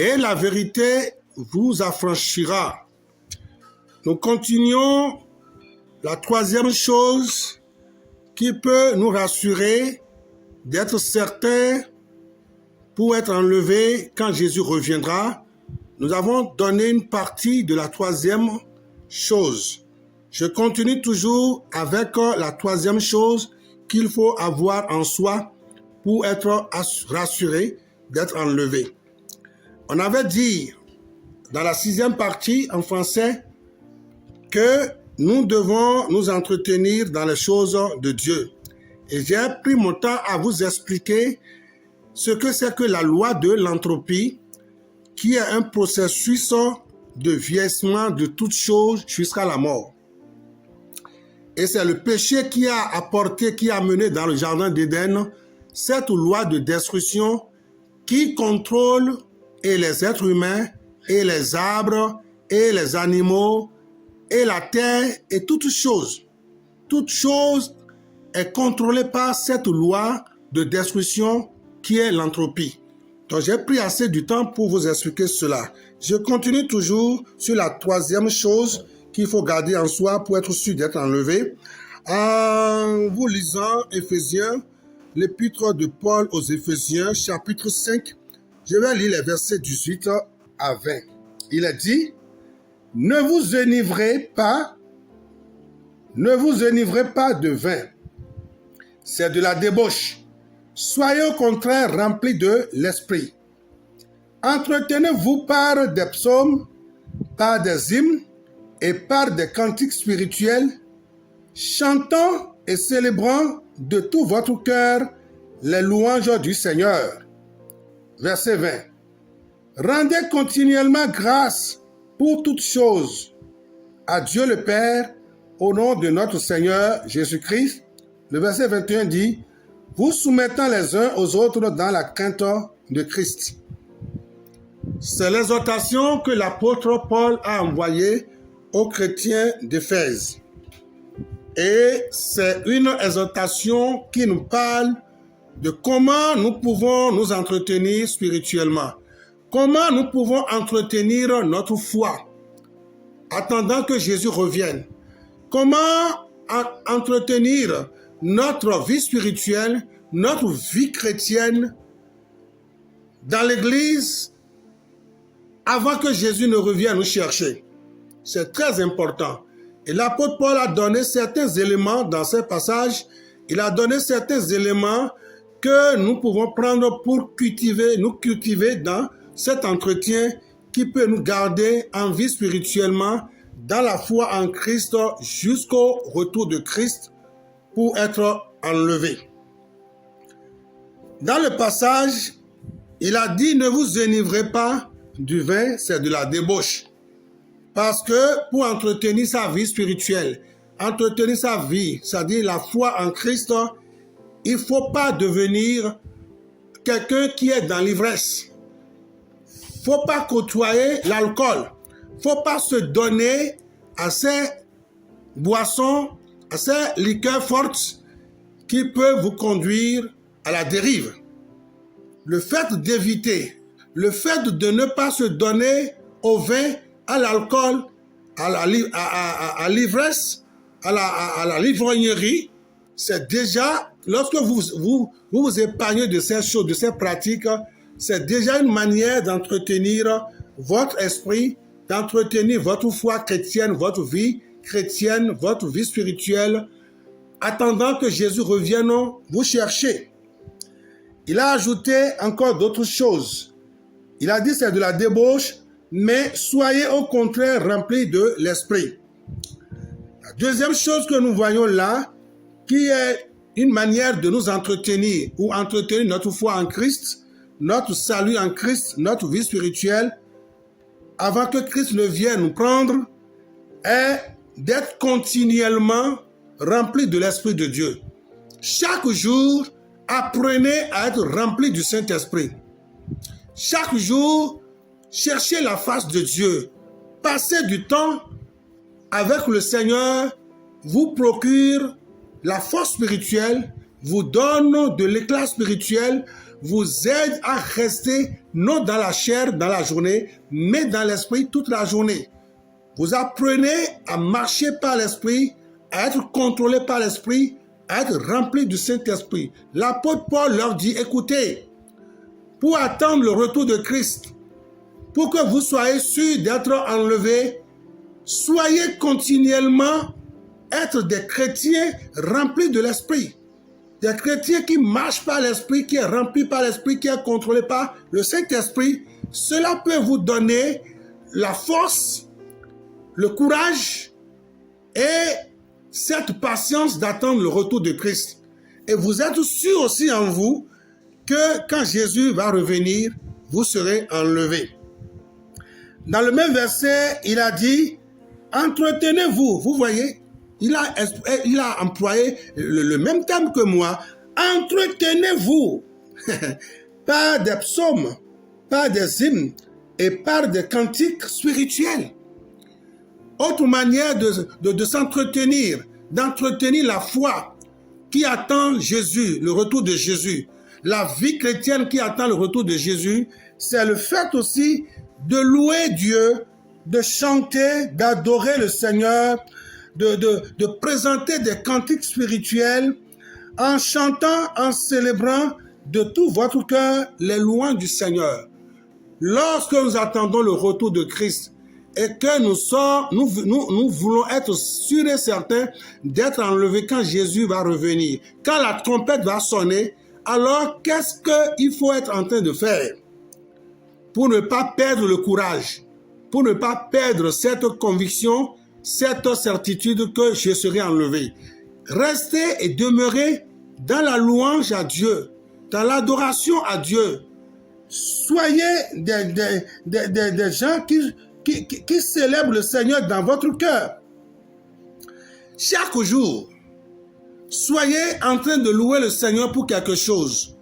et la vérité vous affranchira. Nous continuons la troisième chose qui peut nous rassurer d'être certain pour être enlevé quand Jésus reviendra. Nous avons donné une partie de la troisième chose. Je continue toujours avec la troisième chose qu'il faut avoir en soi pour être rassuré d'être enlevé. On avait dit dans la sixième partie en français que nous devons nous entretenir dans les choses de Dieu. Et j'ai pris mon temps à vous expliquer ce que c'est que la loi de l'entropie, qui est un processus de vieillissement de toutes choses jusqu'à la mort. Et c'est le péché qui a mené dans le jardin d'Éden cette loi de destruction qui contrôle et les êtres humains, et les arbres, et les animaux, et la terre, et toute chose. Toute chose est contrôlée par cette loi de destruction qui est l'entropie. Donc j'ai pris assez du temps pour vous expliquer cela. Je continue toujours sur la troisième chose qu'il faut garder en soi pour être sûr d'être enlevé. En vous lisant Éphésiens, l'épître de Paul aux Éphésiens, chapitre 5, je vais lire les versets 18 à 20. Il est dit, ne vous enivrez pas de vin, c'est de la débauche. Soyez au contraire remplis de l'esprit. Entretenez-vous par des psaumes, par des hymnes et par des cantiques spirituels, chantant et célébrant de tout votre cœur les louanges du Seigneur. Verset 20. Rendez continuellement grâce pour toutes choses à Dieu le Père au nom de notre Seigneur Jésus-Christ. Le verset 21 dit, vous soumettant les uns aux autres dans la crainte de Christ. C'est l'exhortation que l'apôtre Paul a envoyée aux chrétiens d'Éphèse. Et c'est une exhortation qui nous parle de comment nous pouvons nous entretenir spirituellement. Comment nous pouvons entretenir notre foi, attendant que Jésus revienne. Comment entretenir notre vie spirituelle, notre vie chrétienne dans l'Église avant que Jésus ne revienne nous chercher. C'est très important. Et l'apôtre Paul a donné certains éléments dans ce passage. Il a donné certains éléments que nous pouvons prendre pour nous cultiver dans cet entretien qui peut nous garder en vie spirituellement dans la foi en Christ jusqu'au retour de Christ pour être enlevé. Dans le passage, il a dit ne vous enivrez pas du vin, c'est de la débauche. Parce que pour entretenir sa vie spirituelle, entretenir sa vie, c'est-à-dire la foi en Christ, il ne faut pas devenir quelqu'un qui est dans l'ivresse. Il ne faut pas côtoyer l'alcool. Il ne faut pas se donner à ces boissons, à ces liqueurs fortes qui peuvent vous conduire à la dérive. Le fait d'éviter, le fait de ne pas se donner au vin, à l'alcool, à l'ivresse, à la livrognerie, c'est déjà, lorsque vous épargnez de ces choses, de ces pratiques, c'est déjà une manière d'entretenir votre esprit, d'entretenir votre foi chrétienne, votre vie chrétienne, votre vie spirituelle, attendant que Jésus revienne vous chercher. Il a ajouté encore d'autres choses. Il a dit c'est de la débauche, mais soyez au contraire remplis de l'esprit. La deuxième chose que nous voyons là, qui est une manière de nous entretenir ou entretenir notre foi en Christ, notre salut en Christ, notre vie spirituelle, avant que Christ ne vienne nous prendre, est d'être continuellement rempli de l'Esprit de Dieu. Chaque jour, apprenez à être rempli du Saint-Esprit. Chaque jour, cherchez la face de Dieu. Passez du temps avec le Seigneur, vous procure la force spirituelle, vous donne de l'éclat spirituel, vous aide à rester non dans la chair, dans la journée, mais dans l'esprit toute la journée. Vous apprenez à marcher par l'esprit, à être contrôlé par l'esprit, à être rempli du Saint-Esprit. L'apôtre Paul leur dit, écoutez, pour attendre le retour de Christ, pour que vous soyez sûrs d'être enlevés, soyez continuellement être des chrétiens remplis de l'esprit. Des chrétiens qui marchent par l'esprit, qui est rempli par l'esprit, qui est contrôlé par le Saint-Esprit. Cela peut vous donner la force, le courage et cette patience d'attendre le retour de Christ. Et vous êtes sûr aussi en vous que quand Jésus va revenir, vous serez enlevés. Dans le même verset, il a dit, entretenez-vous. Vous voyez, il a employé le même terme que moi. Entretenez-vous par des psaumes, par des hymnes et par des cantiques spirituels. Autre manière de s'entretenir, d'entretenir la foi qui attend Jésus, le retour de Jésus. La vie chrétienne qui attend le retour de Jésus, c'est le fait aussi de louer Dieu, de chanter, d'adorer le Seigneur, de présenter des cantiques spirituels en chantant, en célébrant de tout votre cœur les louanges du Seigneur. Lorsque nous attendons le retour de Christ et que nous voulons être sûrs et certains d'être enlevés quand Jésus va revenir, quand la trompette va sonner, alors qu'est-ce qu'il faut être en train de faire pour ne pas perdre le courage, pour ne pas perdre cette conviction, cette certitude que je serai enlevé? Restez et demeurez dans la louange à Dieu, dans l'adoration à Dieu. Soyez des gens qui célèbrent le Seigneur dans votre cœur. Chaque jour, soyez en train de louer le Seigneur pour quelque chose.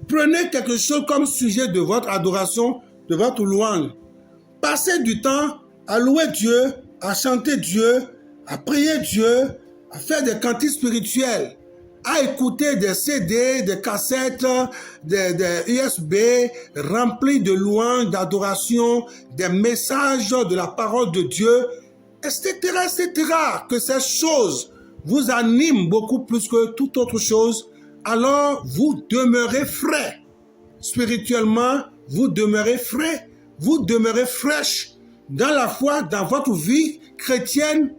Prenez quelque chose comme sujet de votre adoration, de votre louange. Passez du temps à louer Dieu, à chanter Dieu, à prier Dieu, à faire des cantiques spirituels, à écouter des CD, des cassettes, des USB remplis de louanges, d'adoration, des messages de la parole de Dieu, etc., etc. Que ces choses vous animent beaucoup plus que toute autre chose, alors vous demeurez frais. Spirituellement, vous demeurez frais, vous demeurez fraîche dans la foi, dans votre vie chrétienne,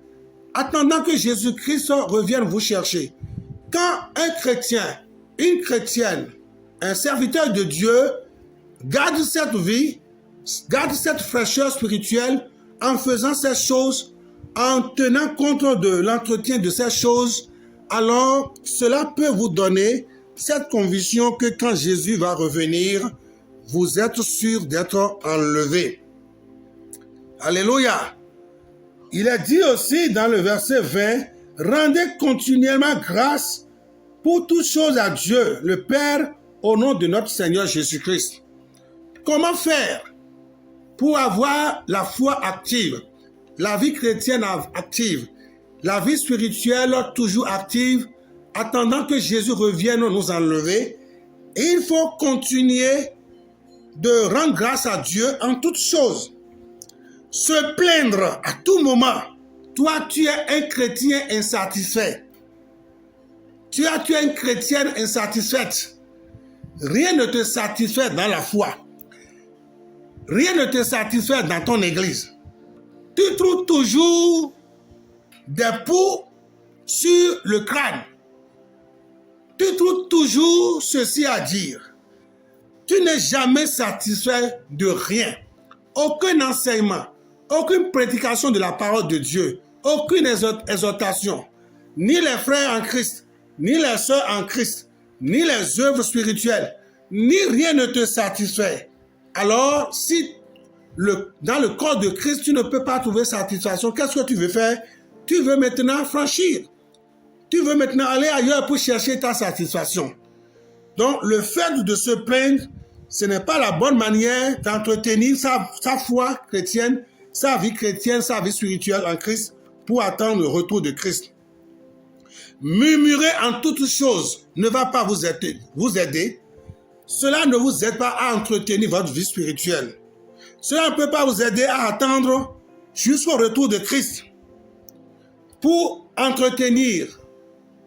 attendant que Jésus-Christ revienne vous chercher. Quand un chrétien, une chrétienne, un serviteur de Dieu garde cette vie, garde cette fraîcheur spirituelle en faisant ces choses, en tenant compte de l'entretien de ces choses, alors cela peut vous donner cette conviction que quand Jésus va revenir, vous êtes sûr d'être enlevé. Alléluia. Il est dit aussi dans le verset 20, « Rendez continuellement grâce pour toutes choses à Dieu, le Père, au nom de notre Seigneur Jésus-Christ. » Comment faire pour avoir la foi active, la vie chrétienne active, la vie spirituelle toujours active, attendant que Jésus revienne nous enlever? Et il faut continuer de rendre grâce à Dieu en toutes choses. Se plaindre à tout moment. Toi, tu es un chrétien insatisfait. Tu es une chrétienne insatisfaite. Rien ne te satisfait dans la foi. Rien ne te satisfait dans ton église. Tu trouves toujours des poux sur le crâne. Tu trouves toujours ceci à dire. Tu n'es jamais satisfait de rien. Aucun enseignement, aucune prédication de la parole de Dieu, aucune exhortation, ni les frères en Christ, ni les sœurs en Christ, ni les œuvres spirituelles, ni rien ne te satisfait. Alors, si dans le corps de Christ, tu ne peux pas trouver satisfaction, qu'est-ce que tu veux faire? Tu veux maintenant franchir. Tu veux maintenant aller ailleurs pour chercher ta satisfaction. Donc, le fait de se plaindre, ce n'est pas la bonne manière d'entretenir sa foi chrétienne, sa vie chrétienne, sa vie spirituelle en Christ pour attendre le retour de Christ. Murmurer en toutes choses ne va pas vous aider. cela ne vous aide pas à entretenir votre vie spirituelle. Cela ne peut pas vous aider à attendre jusqu'au retour de Christ. Pour entretenir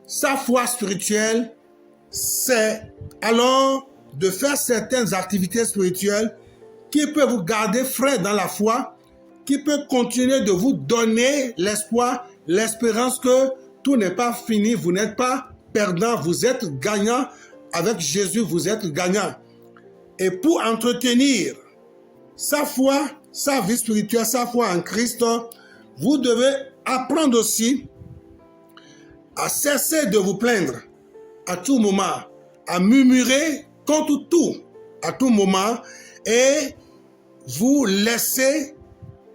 sa foi spirituelle, c'est alors de faire certaines activités spirituelles qui peuvent vous garder frais dans la foi, qui peut continuer de vous donner l'espoir, l'espérance que tout n'est pas fini, vous n'êtes pas perdant, vous êtes gagnant. Avec Jésus, vous êtes gagnant. Et pour entretenir sa foi, sa vie spirituelle, sa foi en Christ, vous devez apprendre aussi à cesser de vous plaindre à tout moment, à murmurer contre tout à tout moment et vous laisser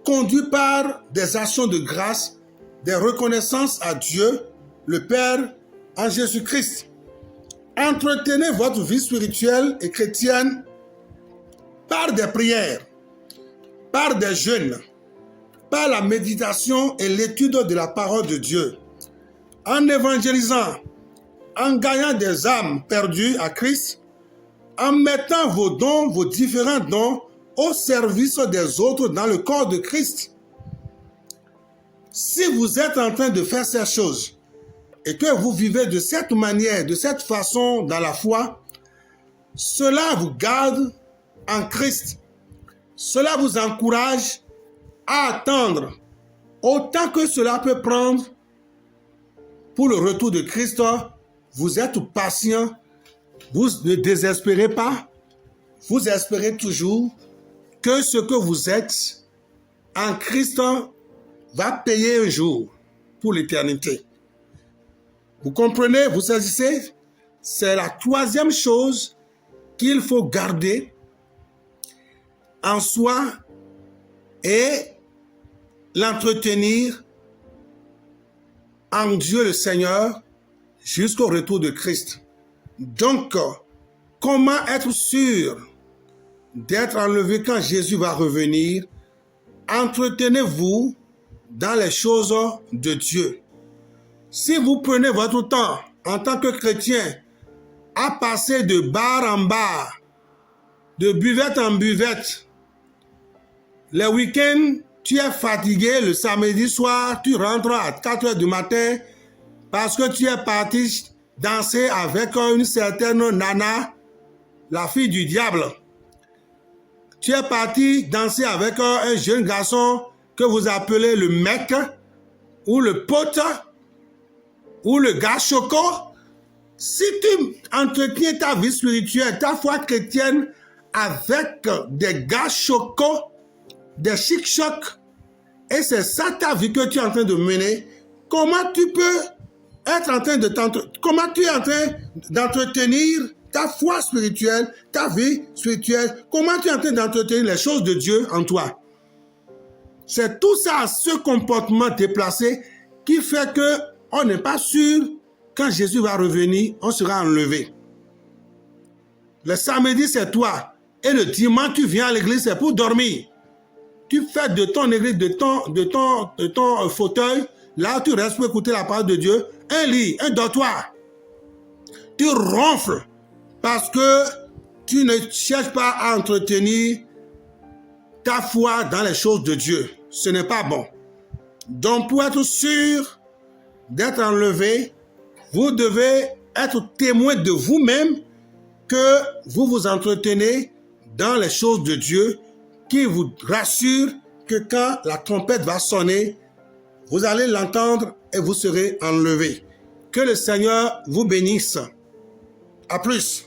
conduire par des actions de grâce, des reconnaissances à Dieu, le Père, en Jésus-Christ. Entretenez votre vie spirituelle et chrétienne par des prières, par des jeûnes, par la méditation et l'étude de la parole de Dieu, en évangélisant, en gagnant des âmes perdues à Christ, en mettant vos dons, vos différents dons, au service des autres dans le corps de Christ. Si vous êtes en train de faire ces choses et que vous vivez de cette manière, de cette façon dans la foi, cela vous garde en Christ. Cela vous encourage à attendre autant que cela peut prendre pour le retour de Christ. Vous êtes patient, vous ne désespérez pas, vous espérez toujours que ce que vous êtes en Christ va payer un jour pour l'éternité. Vous comprenez, vous saisissez? C'est la troisième chose qu'il faut garder en soi et l'entretenir en Dieu le Seigneur jusqu'au retour de Christ. Donc, comment être sûr d'être enlevé quand Jésus va revenir? Entretenez-vous dans les choses de Dieu. Si vous prenez votre temps en tant que chrétien à passer de bar en bar, de buvette en buvette, les week-ends, tu es fatigué, le samedi soir, tu rentres à 4 heures du matin parce que tu es parti danser avec une certaine nana, la fille du diable. Tu es parti danser avec un jeune garçon que vous appelez le mec, ou le pote, ou le gars choco. Si tu entretiens ta vie spirituelle, ta foi chrétienne avec des gars chocos, des chic-chocs, et c'est ça ta vie que tu es en train de mener, comment tu peux être en train de comment tu es en train d'entretenir ta foi spirituelle, ta vie spirituelle, comment tu es en train d'entretenir les choses de Dieu en toi? C'est tout ça, ce comportement déplacé qui fait que on n'est pas sûr quand Jésus va revenir, on sera enlevé. Le samedi, c'est toi. Et le dimanche, tu viens à l'église, c'est pour dormir. Tu fais de ton église, de ton fauteuil, là tu restes pour écouter la parole de Dieu, un lit, un dortoir. Tu ronfles parce que tu ne cherches pas à entretenir ta foi dans les choses de Dieu. Ce n'est pas bon. Donc pour être sûr d'être enlevé, vous devez être témoin de vous-même que vous vous entretenez dans les choses de Dieu qui vous rassure que quand la trompette va sonner, vous allez l'entendre et vous serez enlevé. Que le Seigneur vous bénisse. À plus.